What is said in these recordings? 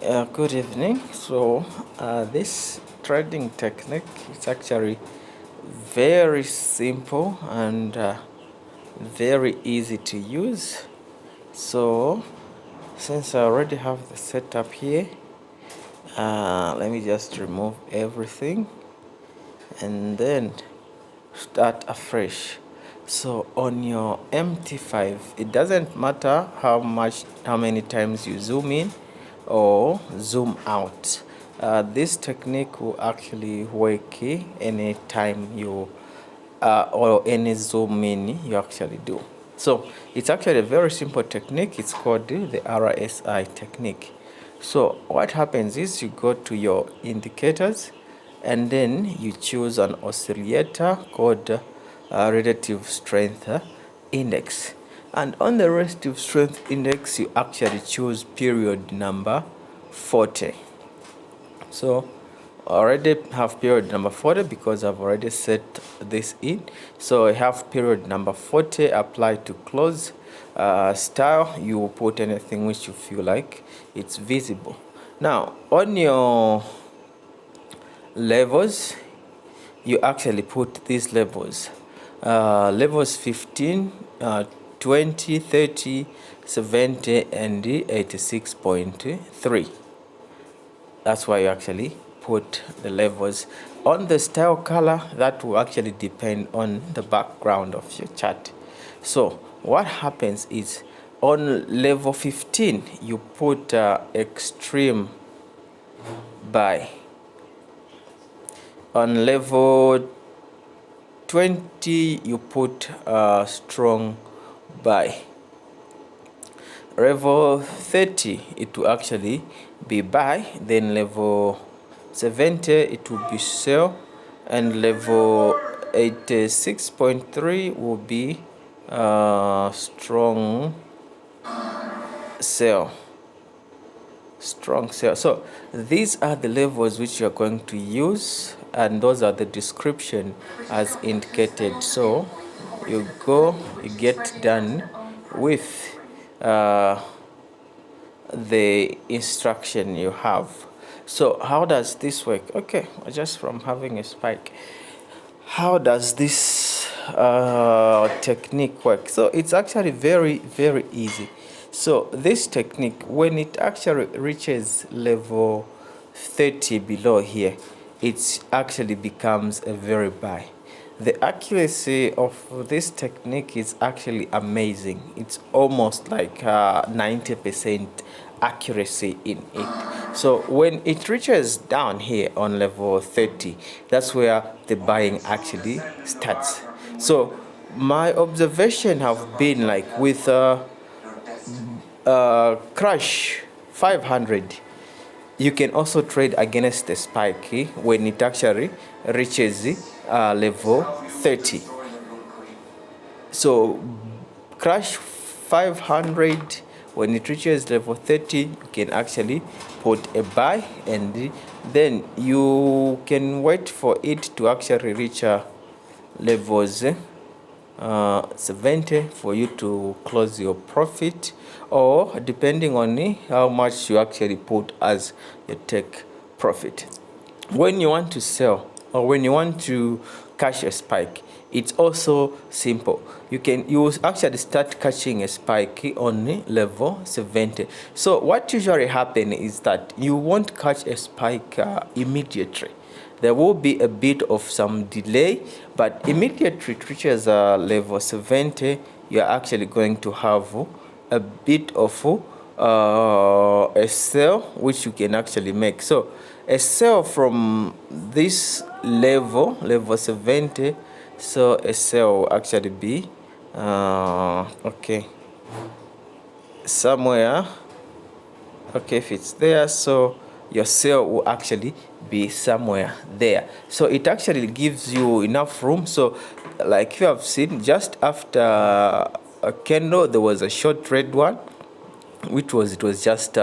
Good evening. So this trading technique is actually very simple and very easy to use. So since I already have the setup here, let me just remove everything and then start afresh. So on your MT5, it doesn't matter how many times you zoom in or zoom out. This technique will actually work any time you or any zoom in you actually do. So it's actually a very simple technique. It's called the RSI technique. So what happens is you go to your indicators and then you choose an oscillator called relative strength index. And on the relative strength index, you actually choose period number 40. So I already have period number 40 because I've already set this in. So I have period number 40 applied to close. Style, you put anything which you feel like it's visible. Now on your levels, you actually put these levels. Levels 15, 20, 30, 70, and 86.3. That's why you actually put the levels. On the style color, that will actually depend on the background of your chart. So what happens is on level 15, you put extreme buy. On level 20, you put strong buy. Level 30, it will actually be buy. Then level 70, it will be sell. And level 86.3 will be strong sell. Strong sell. So these are the levels which you're going to use, and those are the description as indicated. So you go, you get done with the instruction you have. So how does this work? Okay, just from having a spike, how does this technique work? So it's actually very easy. So this technique, when it actually reaches level 30 below here, it actually becomes a very buy. The accuracy of this technique is actually amazing. It's almost like 90% accuracy in it. So when it reaches down here on level 30, that's where the buying actually starts. So my observation have been like with crash 500, you can also trade against the spike when it actually reaches level 30. So crash 500, when it reaches level 30, you can actually put a buy, and then you can wait for it to actually reach levels 70 for you to close your profit, or depending on how much you actually put as your take profit. When you want to sell or when you want to catch a spike, it's also simple. You actually start catching a spike on level 70. So what usually happens is that you won't catch a spike immediately. There will be a bit of some delay, but immediately it reaches level 70, you're actually going to have a bit of a sell which you can actually make. So a sell from this level 70, so a sell will actually be okay, somewhere. Okay, if it's there, so your sale will actually be somewhere there. So it actually gives you enough room. So like you have seen, just after a candle, there was a short red one, which was it was just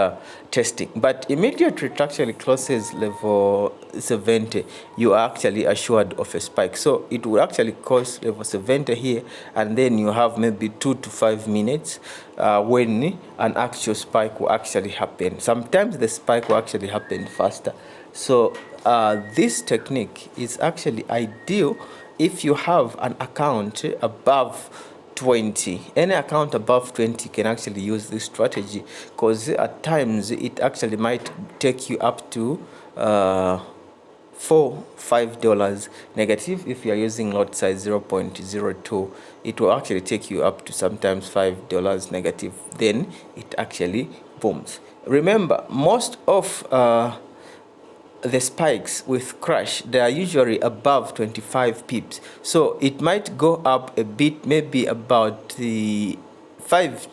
testing. But immediately it actually crosses level 70, you are actually assured of a spike. So it will actually cross level 70 here, and then you have maybe 2 to 5 minutes when an actual spike will actually happen. Sometimes the spike will actually happen faster. So this technique is actually ideal if you have an account above 20. Any account above 20 can actually use this strategy, because at times it actually might take you up to $4-5 negative. If you are using lot size 0.02, it will actually take you up to sometimes $5 negative. Then it actually booms. Remember, most of the spikes with crash, they are usually above 25 pips, so it might go up a bit, maybe about the 5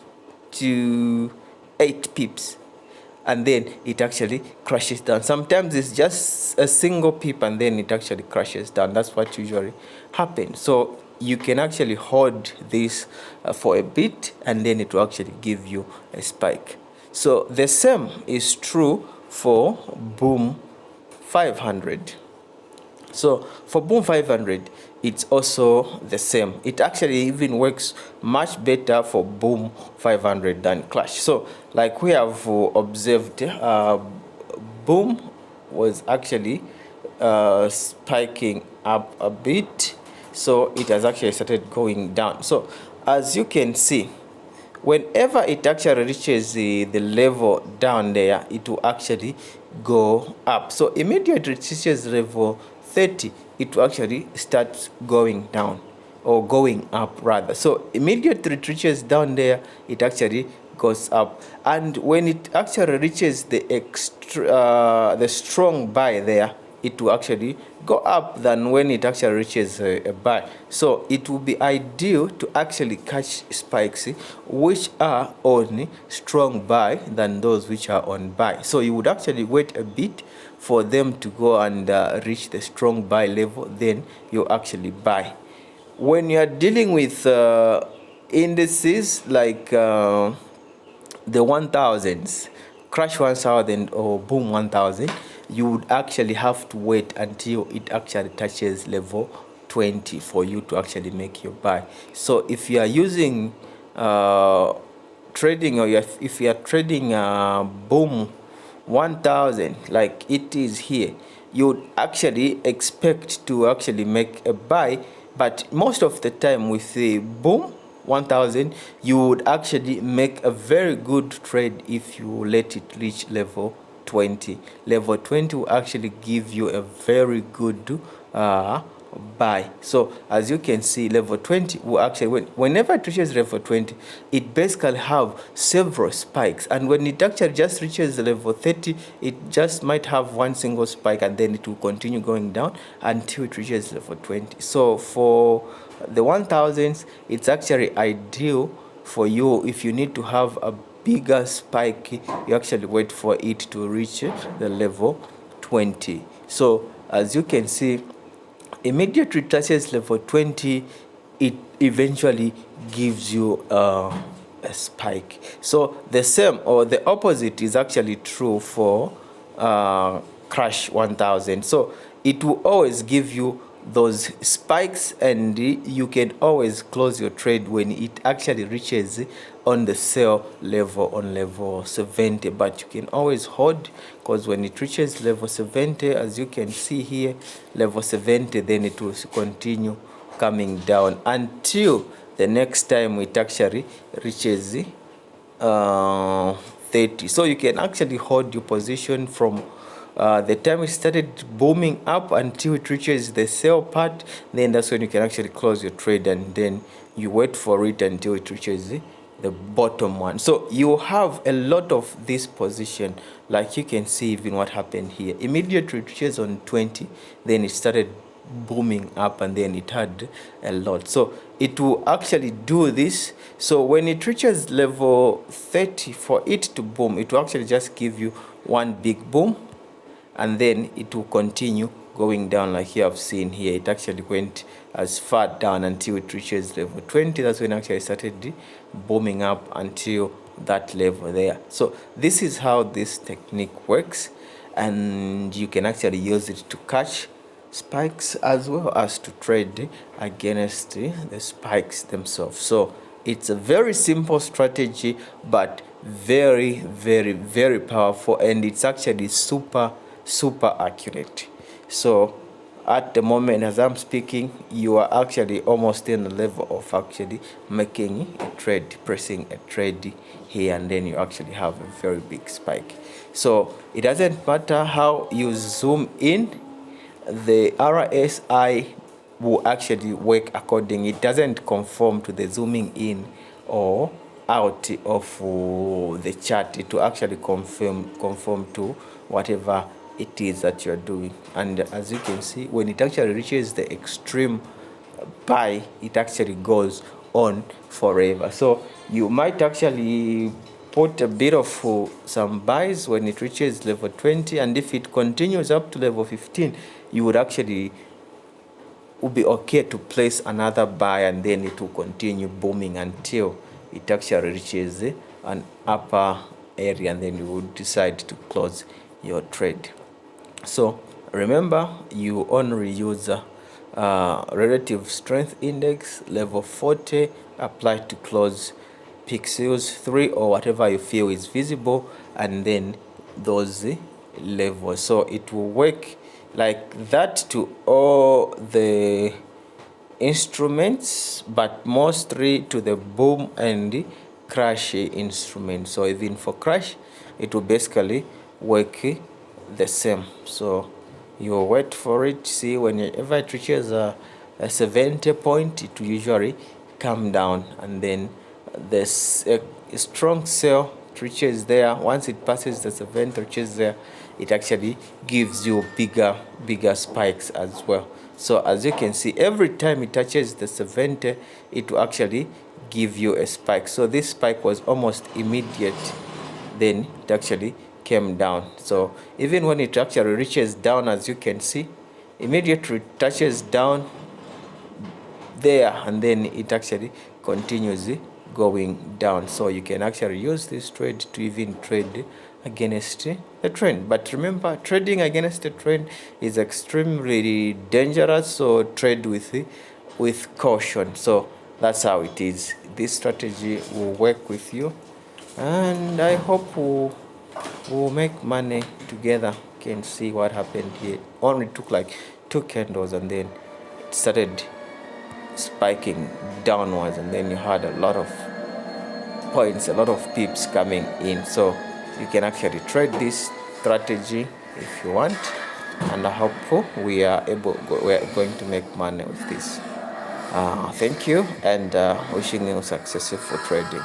to 8 pips, and then it actually crashes down. Sometimes it's just a single pip and then it actually crashes down. That's what usually happens. So you can actually hold this for a bit, and then it will actually give you a spike. So the same is true for Boom 500. So for Boom 500, it's also the same. It actually even works much better for Boom 500 than Clash. So like we have observed, Boom was actually spiking up a bit, so it has actually started going down. So as you can see, whenever it actually reaches the level down there, it will actually go up. So immediately it reaches level 30, it will actually start going down, or going up rather. So immediately it reaches down there, it actually goes up. And when it actually reaches the strong buy there, it will actually go up than when it actually reaches a buy. So it will be ideal to actually catch spikes which are on strong buy than those which are on buy. So you would actually wait a bit for them to go and reach the strong buy level, then you actually buy. When you are dealing with indices like the 1000s, Crash 1000 or Boom 1000, you would actually have to wait until it actually touches level 20 for you to actually make your buy. So if you are using trading, or if you are trading Boom 1000 like it is here, you would actually expect to actually make a buy. But most of the time with the Boom 1000, you would actually make a very good trade if you let it reach level 20. Level 20 will actually give you a very good buy. So as you can see, level 20 will actually, whenever it reaches level 20, it basically have several spikes, and when it actually just reaches level 30, it just might have one single spike, and then it will continue going down until it reaches level 20. So for the 1000s, it's actually ideal for you if you need to have a bigger spike, you actually wait for it to reach the level 20. So as you can see, immediate touches level 20, it eventually gives you a spike. So the same or the opposite is actually true for Crash 1000. So it will always give you those spikes, and you can always close your trade when it actually reaches on the sell level on level 70. But you can always hold, because when it reaches level 70, as you can see here, level 70, then it will continue coming down until the next time it actually reaches 30. So you can actually hold your position from the time it started booming up until it reaches the sell part. Then that's when you can actually close your trade, and then you wait for it until it reaches the bottom one. So you have a lot of this position, like you can see even what happened here. Immediately it reaches on 20, then it started booming up, and then it had a lot. So it will actually do this. So when it reaches level 30, for it to boom, it will actually just give you one big boom, and then it will continue going down like you have seen here. It actually went as far down until it reaches level 20. That's when it actually started booming up until that level there. So this is how this technique works, and you can actually use it to catch spikes as well as to trade against the spikes themselves. So it's a very simple strategy, but very, very, very powerful, and it's actually super accurate. So at the moment as I'm speaking, you are actually almost in the level of actually making a trade, pressing a trade here, and then you actually have a very big spike. So it doesn't matter how you zoom in, the RSI will actually work according. It doesn't conform to the zooming in or out of the chart. It will actually conform to whatever it is that you're doing. And as you can see, when it actually reaches the extreme buy, it actually goes on forever. So you might actually put a bit of some buys when it reaches level 20, and if it continues up to level 15, you would actually be okay to place another buy, and then it will continue booming until it actually reaches an upper area, and then you would decide to close your trade. So remember, you only use relative strength index level 40 applied to close pixels 3 or whatever you feel is visible, and then those levels. So it will work like that to all the instruments, but mostly to the boom and crash instrument. So even for crash, it will basically work the same. So you wait for it. See, whenever it reaches a 70 point, it will usually come down, and then there's a strong sell reaches there. Once it passes the 70, reaches there, it actually gives you bigger spikes as well. So as you can see, every time it touches the 70, it will actually give you a spike. So this spike was almost immediate, then it actually came down. So even when it actually reaches down, as you can see, immediately it touches down there, and then it actually continues going down. So you can actually use this trade to even trade against the trend. But remember, trading against the trend is extremely dangerous, so trade with caution. So that's how it is. This strategy will work with you, and I hope we'll make money together. You can see what happened here. Only took like 2 candles, and then it started spiking downwards, and then you had a lot of points, a lot of pips coming in. So you can actually trade this strategy if you want, and I hope we are going to make money with this. Thank you, and wishing you successful trading.